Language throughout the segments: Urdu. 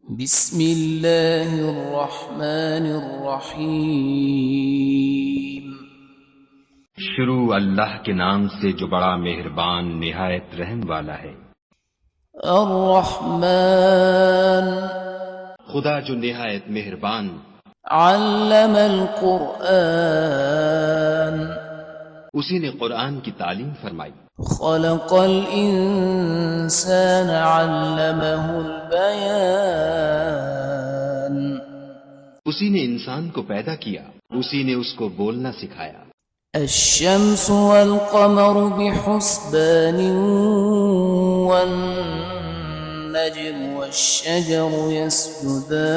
بسم اللہ الرحمن الرحیم۔ شروع اللہ کے نام سے جو بڑا مہربان نہایت رحم والا ہے۔ الرحمن خدا جو نہایت مہربان، علم القرآن اسی نے قرآن کی تعلیم فرمائی۔ خلق الانسان علمہ البیان اسی نے انسان کو پیدا کیا، اسی نے اس کو بولنا سکھایا۔ الشمس والقمر بحسبان والنجم والشجر يسجدان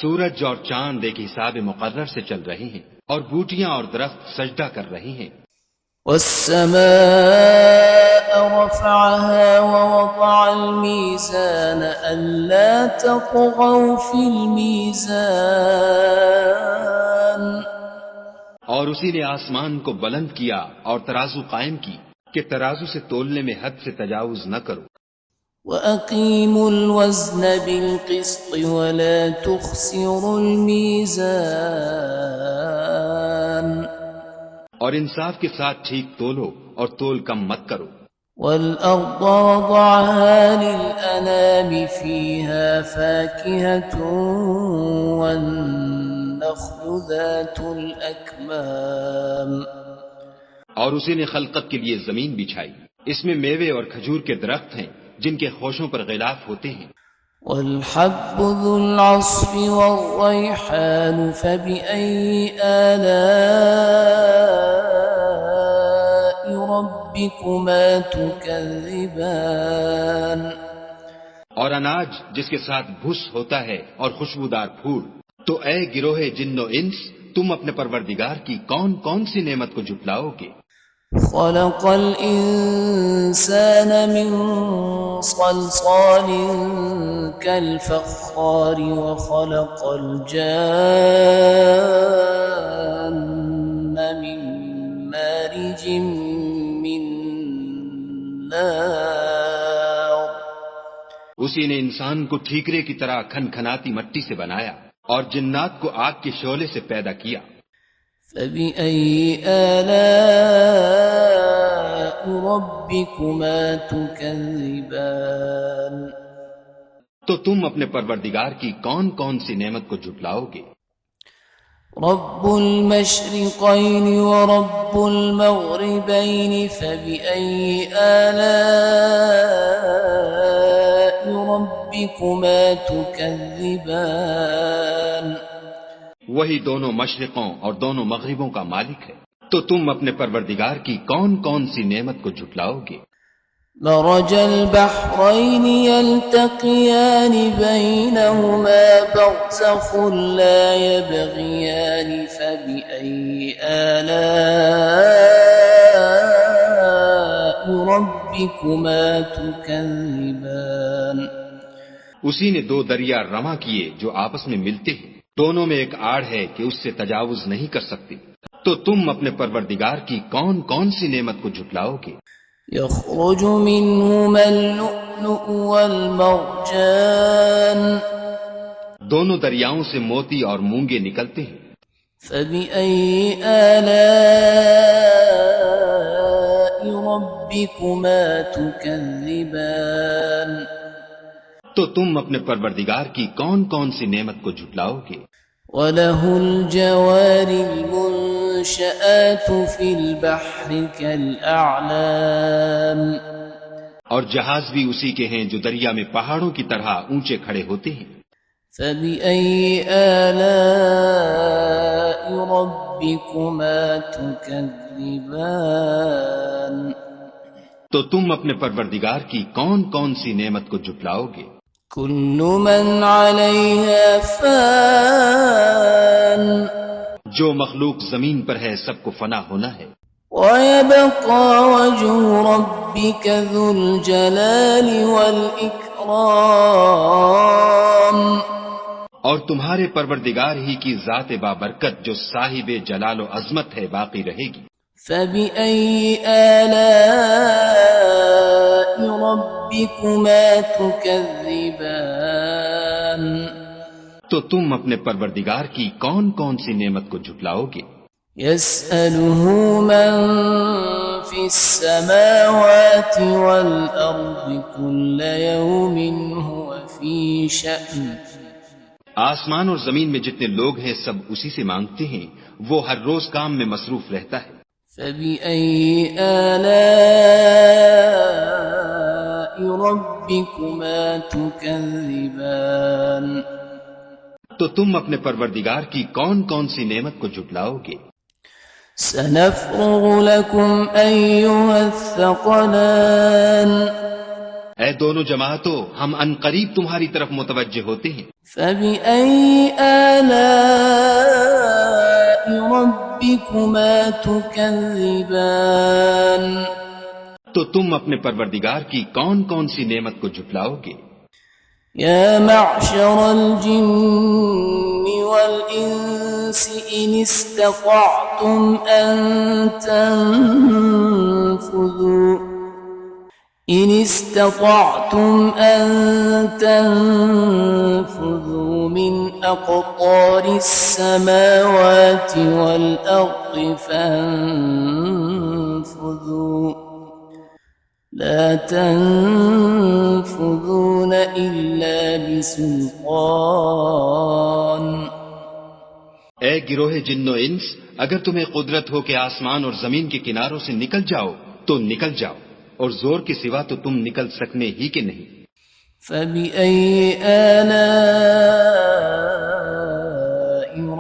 سورج اور چاند ایک حساب مقرر سے چل رہے ہیں، اور بوٹیاں اور درخت سجدہ کر رہے ہیں۔ والسماء رفعها ووضع الميزان ألا تطغوا في الميزان اور اسی نے آسمان کو بلند کیا اور ترازو قائم کی کہ ترازو سے تولنے میں حد سے تجاوز نہ کرو۔ وَأَقِيمُوا الْوَزْنَ بِالْقِسْطِ وَلَا تُخْسِرُوا الْمِيزَانَ اور انصاف کے ساتھ ٹھیک تولو اور تول کم مت کرو۔ وَالْأَرْضَ وَضَعَهَا لِلْأَنَامِ فِيهَا فَاكِهَةٌ وَالنَّخْلُ ذَاتُ الْأَكْمَامِ اور اسی نے خلقت کے لیے زمین بچھائی، اس میں میوے اور کھجور کے درخت ہیں جن کے خوشوں پر غلاف ہوتے ہیں۔ وَالْحَبُّ ذُو الْعَصْفِ وَالرَّيْحَانُ فَبِأَيِّ آلَاءِ رَبِّكُمَا تُكَذِّبَانِ اور اناج جس کے ساتھ بھس ہوتا ہے اور خوشبودار پھول، تو اے گروہ جن و انس، تم اپنے پروردگار کی کون کون سی نعمت کو جھٹلاؤ گے؟ خلق الانسان من صلصال كالفخار وخلق الجان من مارج من نار اسی نے انسان کو ٹھیکرے کی طرح کھن کھناتی مٹی سے بنایا اور جنات کو آگ کے شعلے سے پیدا کیا۔ فَبِأَيِّ آلَاءِ رَبِّكُمَا تُكَذِّبَانِ تو تم اپنے پروردگار کی کون کون سی نعمت کو جھٹلاؤ گے؟ رب المشرقین ورب المغربین فبأي آلاء ربكما تكذبان وہی دونوں مشرقوں اور دونوں مغربوں کا مالک ہے، تو تم اپنے پروردگار کی کون کون سی نعمت کو جھٹلاؤ گے؟ مرج البحرین یلتقیان بینہما برزخ لا یبغیان فبأي آلاء ربكما تكذبان اسی نے دو دریا رواں کیے جو آپس میں ملتے ہیں، دونوں میں ایک آڑ ہے کہ اس سے تجاوز نہیں کر سکتے، تو تم اپنے پروردگار کی کون کون سی نعمت کو جھٹلاؤ گے؟ یخرج منہما اللؤلؤ والمرجان دونوں دریاؤں سے موتی اور مونگے نکلتے ہیں۔ فبأي آلاء ربكما تكذبان تو تم اپنے پروردگار کی کون کون سی نعمت کو جھٹلاؤ گے؟ وَلَهُ الْجَوَارِ الْمُنشَآتُ فِي الْبَحْرِ كَالْأَعْلَامِ اور جہاز بھی اسی کے ہیں جو دریا میں پہاڑوں کی طرح اونچے کھڑے ہوتے ہیں۔ فَبِأَيِّ آلَاءِ رَبِّكُمَا تُكَذِّبَانِ تو تم اپنے پروردگار کی کون کون سی نعمت کو جھٹلاؤ گے؟ كل من عليها فان جو مخلوق زمین پر ہے سب کو فنا ہونا ہے، ويبقى وجه ربك ذو الجلال والإكرام اور تمہارے پروردگار ہی کی ذات بابرکت جو صاحب جلال و عظمت ہے باقی رہے گی۔ فبأي آلاء ربكما تكذبان تو تم اپنے پروردگار کی کون کون سی نعمت کو جھٹلاؤ گے؟ يسأله من في السماوات والأرض كل يوم هو في شأن آسمان اور زمین میں جتنے لوگ ہیں سب اسی سے مانگتے ہیں، وہ ہر روز کام میں مصروف رہتا ہے۔ فبأي آلاء ربكما تكذبان تو تم اپنے پروردگار کی کون کون سی نعمت کو جھٹلاؤ گے؟ سنفرغ لكم أيها الثقلان اے دونوں جماعتوں، ہم ان قریب تمہاری طرف متوجہ ہوتے ہیں۔ فبأي آلاء ربكما تكذبان تو تم اپنے پروردگار کی کون کون سی نعمت کو جھٹلاؤ گے؟ يا معشر الجن والإنس إن استطعتم أن تنفذوا من أقطار السماوات والأرض فانفذوا لا تنفذون إلا بسلطان اے گروہ جن و انس، اگر تمہیں قدرت ہو کہ آسمان اور زمین کے کناروں سے نکل جاؤ تو نکل جاؤ، اور زور کے سوا تو تم نکل سکنے ہی کے نہیں۔ فبأي آلاء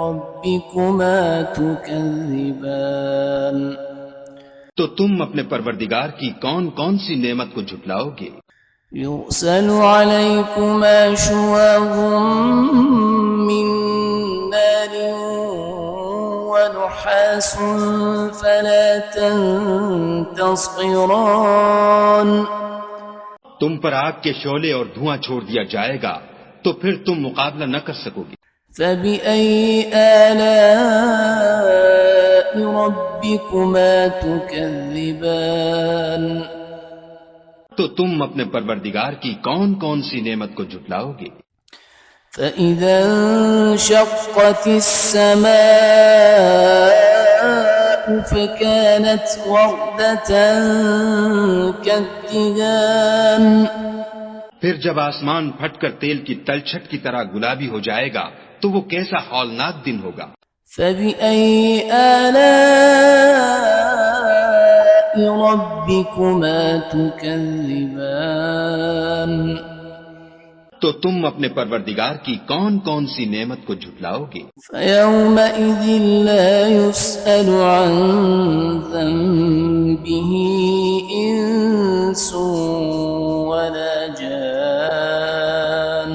ربكما تكذبان تو تم اپنے پروردگار کی کون کون سی نعمت کو جھٹلاؤ گے؟ يرسل عليكما شواظ من نار ونحاس فلا تنتصران تم پر آگ کے شعلے اور دھواں چھوڑ دیا جائے گا تو پھر تم مقابلہ نہ کر سکو گے۔ فبأي آلاء ربكما تكذبان تو تم اپنے پروردگار کی کون کون سی نعمت کو جھٹلاؤ گے؟ فإذا انشقت السماء فكانت وردة كالدهان پھر جب آسمان پھٹ کر تیل کی تلچھٹ کی طرح گلابی ہو جائے گا تو وہ کیسا ہولناک دن ہوگا۔ فبأي آلاء ربكما تكذبان تو تم اپنے پروردگار کی کون کون سی نعمت کو جھٹلاؤ گے؟ فيومئذ لا يسأل عن ذنبه إنس ولا جان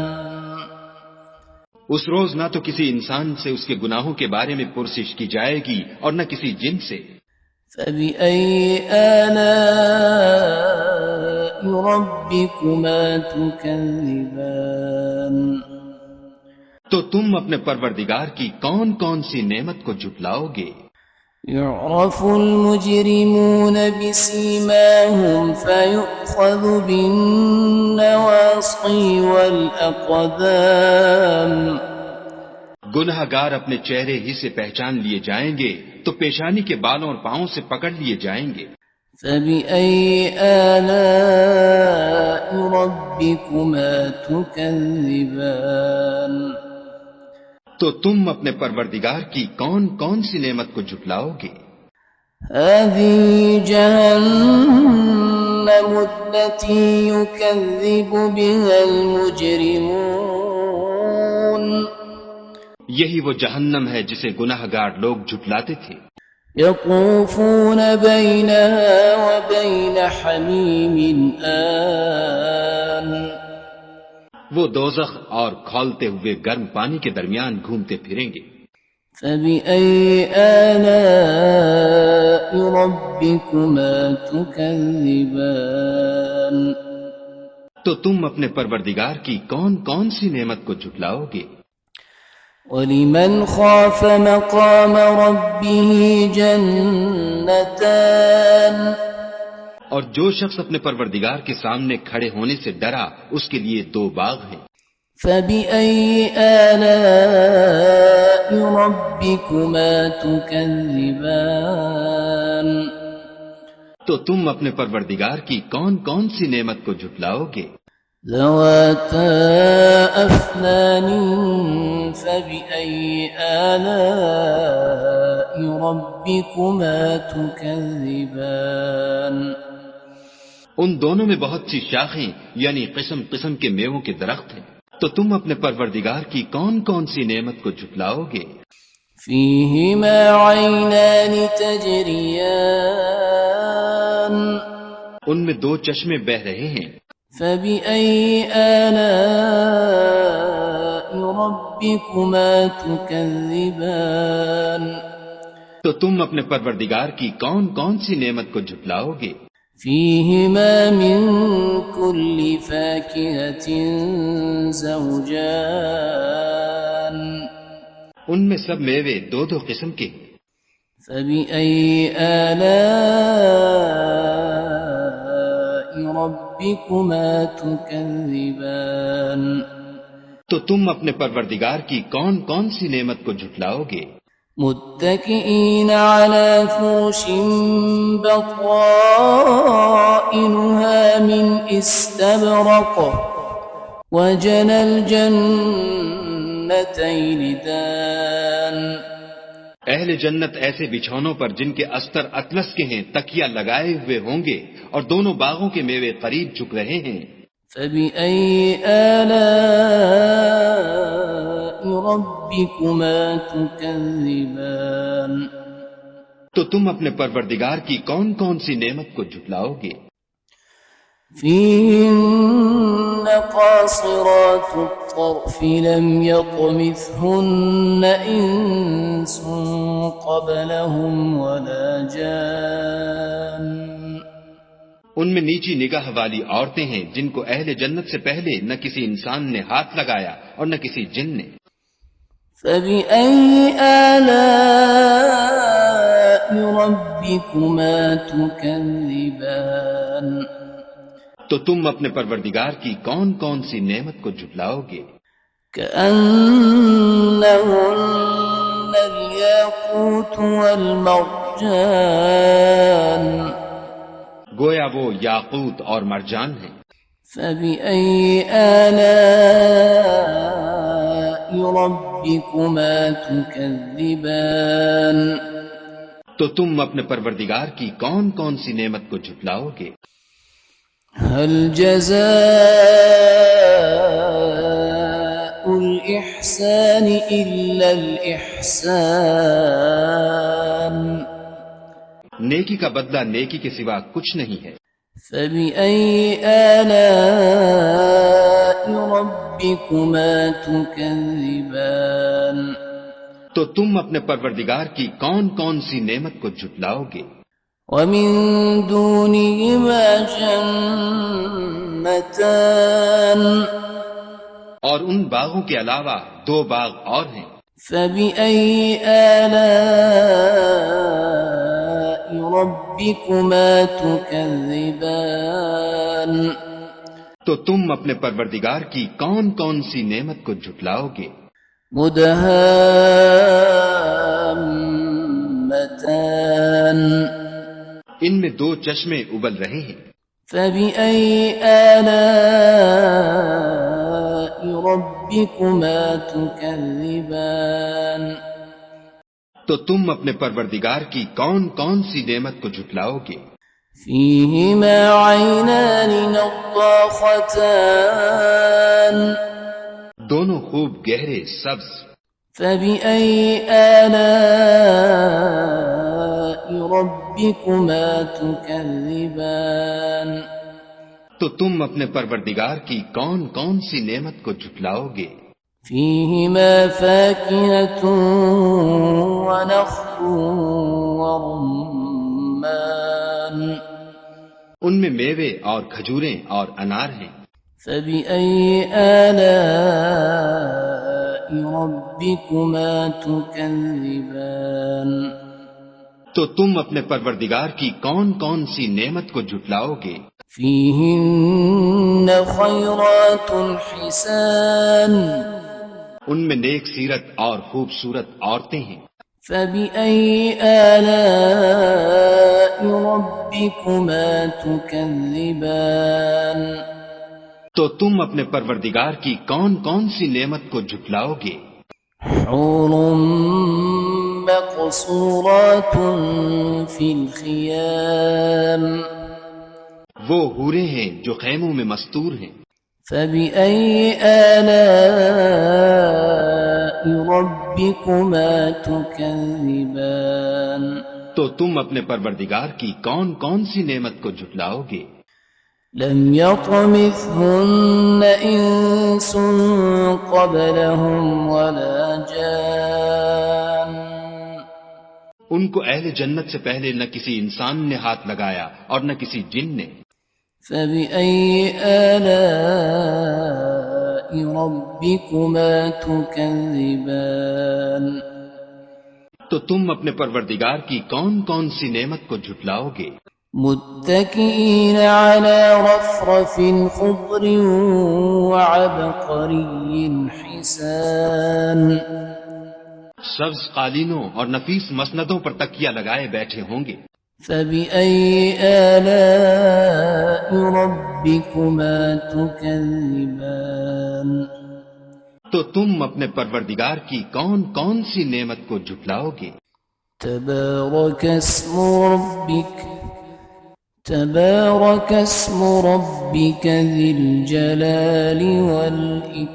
اس روز نہ تو کسی انسان سے اس کے گناہوں کے بارے میں پرسش کی جائے گی اور نہ کسی جن سے۔ فبأي آلاء ربكما تكذبان تو تم اپنے پروردگار کی کون کون سی نعمت کو جھٹلاؤ گے؟ يعرف المجرمون بسيماهم فيؤخذ بالنواصي والأقدام گناہ گار اپنے چہرے ہی سے پہچان لیے جائیں گے تو پیشانی کے بالوں اور پاؤں سے پکڑ لیے جائیں گے۔ فبأي آلاء ربكما تكذبان تو تم اپنے پروردگار کی کون کون سی نعمت کو جھٹلاؤ گے؟ هذه جهنم التي يكذب بها المجرمون یہی وہ جہنم ہے جسے گناہ گار لوگ جھٹلاتے تھے۔ يطوفون بينها وبين حميم آن وہ دوزخ اور کھولتے ہوئے گرم پانی کے درمیان گھومتے پھریں گے۔ فبأي آلاء ربكما تكذبان تو تم اپنے پروردگار کی کون کون سی نعمت کو جھٹلاؤ گے؟ وَلِمَنْ خَافَ مَقَامَ رَبِّهِ جَنَّتَانِ اور جو شخص اپنے پروردگار کے سامنے کھڑے ہونے سے ڈرا اس کے لیے 2 باغ ہیں۔ فبأي آلاء ربكما تكذبان تو تم اپنے پروردگار کی کون کون سی نعمت کو جھٹلاؤ گے؟ ذواتا أفنان فبأي آلاء ربكما تكذبان ان دونوں میں بہت سی شاخیں یعنی قسم قسم کے میووں کے درخت ہیں، تو تم اپنے پروردگار کی کون کون سی نعمت کو جھٹلاؤ گے؟ فيهما عينان تجريان ان میں 2 چشمے بہ رہے ہیں۔ فبأي آلاء ربكما تكذبان تو تم اپنے پروردگار کی کون کون سی نعمت کو جھٹلاؤ گے؟ فيهما من كل فاكهة زوجان ان میں سب میوے 2 قسم کے ہیں۔ فبأي آلاء ربكما تكذبان تو تم اپنے پروردگار کی کون کون سی نعمت کو جھٹلاؤ گے؟ متكئين على فرش بطائنها من استبرق وجنى الجنتين دان اہل جنت ایسے بچھونوں پر جن کے استر اطلس کے ہیں تکیہ لگائے ہوئے ہوں گے، اور دونوں باغوں کے میوے قریب جھک رہے ہیں۔ فبأي آلاء ربكما تكذبان تو تم اپنے پروردگار کی کون کون سی نعمت کو جھٹلاؤ گے؟ فيهن قاصرات الطرف لم يطمثهن إنس قبلهم ولا جان ان میں نیچی نگاہ والی عورتیں ہیں جن کو اہل جنت سے پہلے نہ کسی انسان نے ہاتھ لگایا اور نہ کسی جن نے۔ فبأي آلاء ربكما تكذبان تو تم اپنے پروردگار کی کون کون سی نعمت کو جھٹلاؤ گے؟ كأنهن الياقوت والمرجان گویا وہ یاقوت اور مرجان ہیں۔ فبأي آلاء ربكما تكذبان تو تم اپنے پروردگار کی کون کون سی نعمت کو جھٹلاؤ گے؟ هل جزاء الإحسان إلا الإحسان نیکی کا بدلہ نیکی کے سوا کچھ نہیں ہے۔ فبأي آلاء ربكما تكذبان تو تم اپنے پروردگار کی کون کون سی نعمت کو جھٹلاؤ گے؟ ومن دونهما جنتان اور ان باغوں کے علاوہ 2 باغ اور ہیں۔ فبأي آلاء ربكما تكذبان تو تم اپنے پروردگار کی کون کون سی نعمت کو جھٹلاؤ گے؟ مدهامتان ان میں 2 چشمے ابل رہے ہیں۔ فبأي آلاء ربكما تكذبان تو تم اپنے پروردگار کی کون کون سی نعمت کو جھٹلاؤ گے؟ فيهما عينان نضاختان دونوں خوب گہرے سبز۔ فبأي آلاء ربكما تكذبان تو تم اپنے پروردگار کی کون کون سی نعمت کو جھٹلاؤ گے؟ فيهما فاكهة ونخل ورمان ان میں میوے اور کھجوریں اور انار ہیں۔ فبأي آلاء ربكما تكذبان تو تم اپنے پروردگار کی کون کون سی نعمت کو جھٹلاؤ گے؟ فيهن خيرات حسان ان میں نیک سیرت اور خوبصورت عورتیں ہیں. فبأي آلاء ربكما تكذبان تو تم اپنے پروردگار کی کون کون سی نعمت کو جھٹلاؤ گے؟ حور مقصورات في الخيام وہ حوریں ہیں جو خیموں میں مستور ہیں. فبأي آلاء ربكما تكذبان تو تم اپنے پروردگار کی کون کون سی نعمت کو جھٹلاؤ گے؟ لم يطمثهن إنس قبلهم ولا جان ان کو اہل جنت سے پہلے نہ کسی انسان نے ہاتھ لگایا اور نہ کسی جن نے. فبأي آلاء ربكما تكذبان تو تم اپنے پروردگار کی کون کون سی نعمت کو جھٹلاؤ گے؟ متكئين على رفرف خضر وعبقري حسان سبز قالینوں اور نفیس مسندوں پر تکیہ لگائے بیٹھے ہوں گے. فبأي آلاء ربكما تكذبان تو تم اپنے پروردگار کی کون کون سی نعمت کو جھٹلاؤ گے؟ تبارك اسم ربك ذي الجلال والإكرام.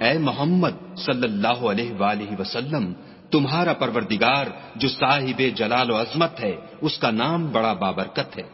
اے محمد صلی اللہ علیہ وآلہ وسلم، تمہارا پروردگار جو صاحب جلال و عظمت ہے، اس کا نام بڑا بابرکت ہے.